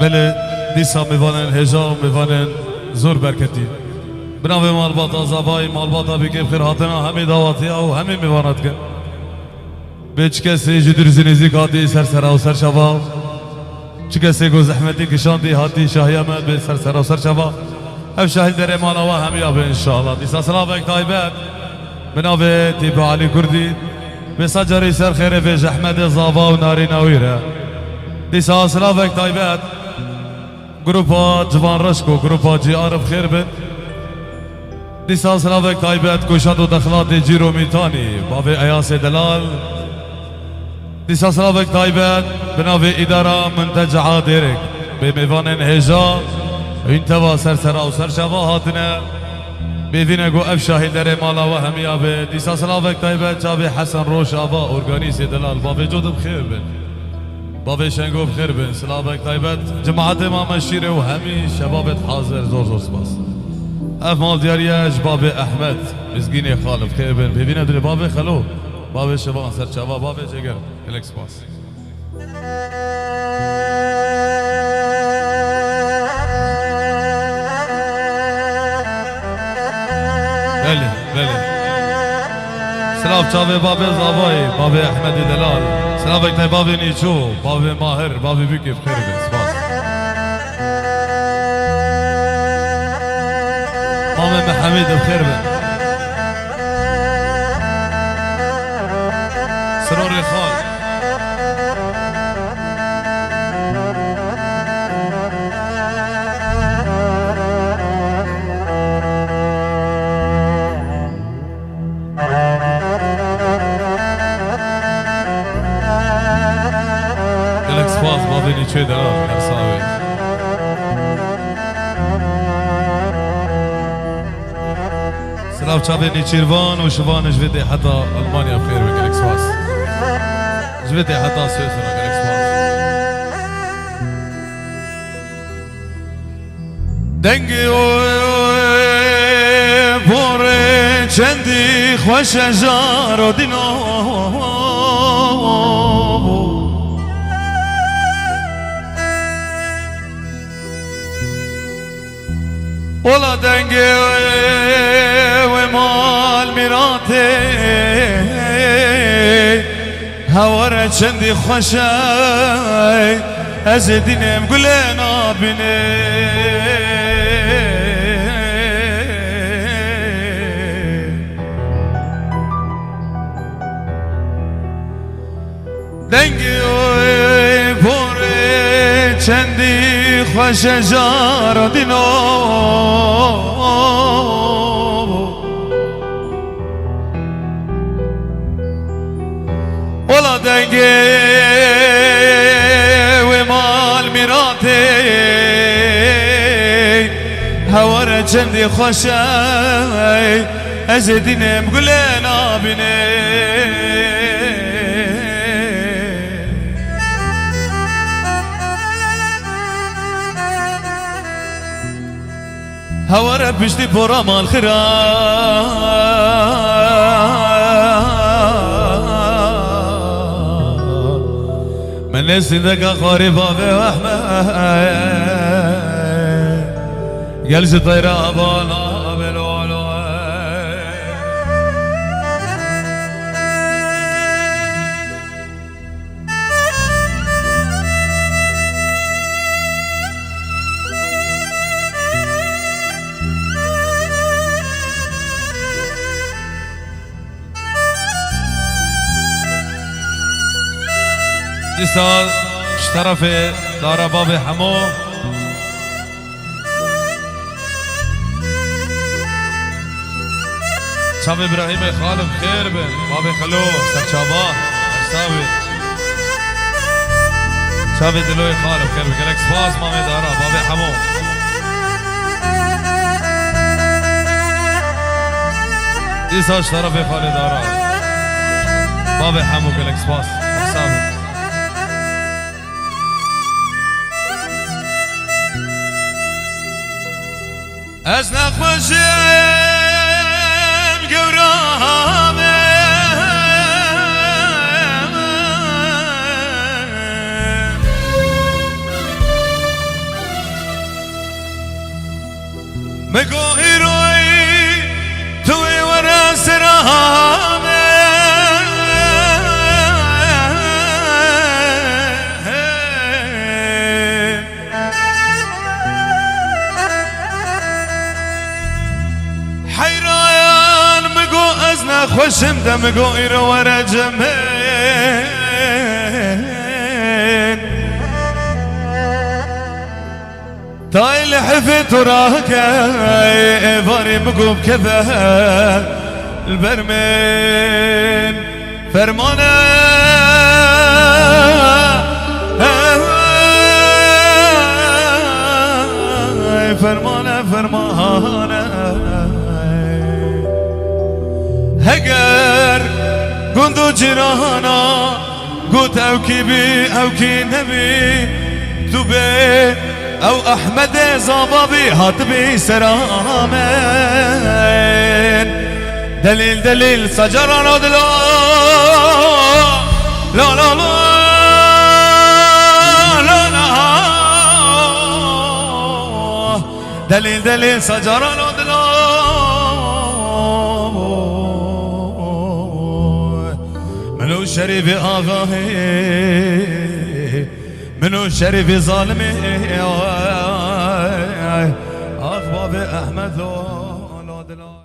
بله دیسا میوانن هجا میوانن زور برکتی بناوی مالباتا زبای مالباتا بی که بخیر هاتنا همی دعواتی او همی میواند کن بیچ کسی جدر زنیزی کاتی سر سر و سر شبا چه کسی گو زحمتی کشاندی هاتی شاهی آمد به سر سر و سر شبا اف شاهد در مالا و همی آبه انشاءالله دیسا سلام ایک طایبت بناوی تیبا علی کردی بسا جاری سر خیره به احمد زابا و ناری نویره دیسا سلام ایک طایبت گروپا جوان رشکو گروپا جی عارف خیر بن دیسا سلام ایک طایبت کشاد و دخلات جیرو میتانی باب ایاس دلال دیسا سلام ایک طایبت بناوی اداره منتجعا دیرک به میوان هجا انتوا سر سر و سر شبا هاتنه بیدینه گو اف شاهی در مالا و همی آبه دیسا سلام ایک طایبت جابی حسن روش آبا ارگانیس دلال باب جود بخیر بن باب شنگو بخیر بن سلام ایک طایبت جماعت ما مشیره و همی شبابت حاضر زور زور سپاس اف مال دیاریش باب احمد مزگین خالف خیر بن ببینه دل باب خلو باب شبان سر چوا باب جگر الکس باس بله بله سلام چاوه باب زابای باب احمد دلال سلام وقتی باب نیچو باب ماهر باب بیکی بخیر بن سپاس مام محمد بخیر بن سرور خال الکسپاس باب نیچه دلال ارساوی سلام چابه نیچیروان و شوان جویده حتی المانیا بخیر بن الکسپاس جویده حتی سویسرا الکسپاس دنگی پر چندی خوش جار و دینو ولا دنگی و مال میراته هوار چندی خوشه از دینم گله نابینه دنگی پر چندی خوش جار دینو ولا دنگی و مال میراته هوار چندی خوشه از دینم گله نابینه هوار پشتی پورا مال خرا من نسيدك خوري بابي واحمد جلس طيرة بالا بالولو دیسا طرف دار باب حمو شاب ابراهیم خالم خیر بن باب خلو سرچابا ارساوی شاب دلوی خالم خیر بن گلکس باز مامی دارا باب حمو دیسا طرف خالی دارا باب حمو گلکس باز ارساوی از نخوشم گورامه خوشم دم گویر و رجمین تايل حفت وراك باري مقوب كذا البرمين فرمانه فرمانه هجر قندو جرانا قوت او كيبي او كي نبي دوبي او احمد زبابي هاتبي سرامين دليل سجرنا دلا لا لا لا لا لا دليل سجرنا دلا منو شريف آغاهي منو شريف ظالمي اخ باب احمد لو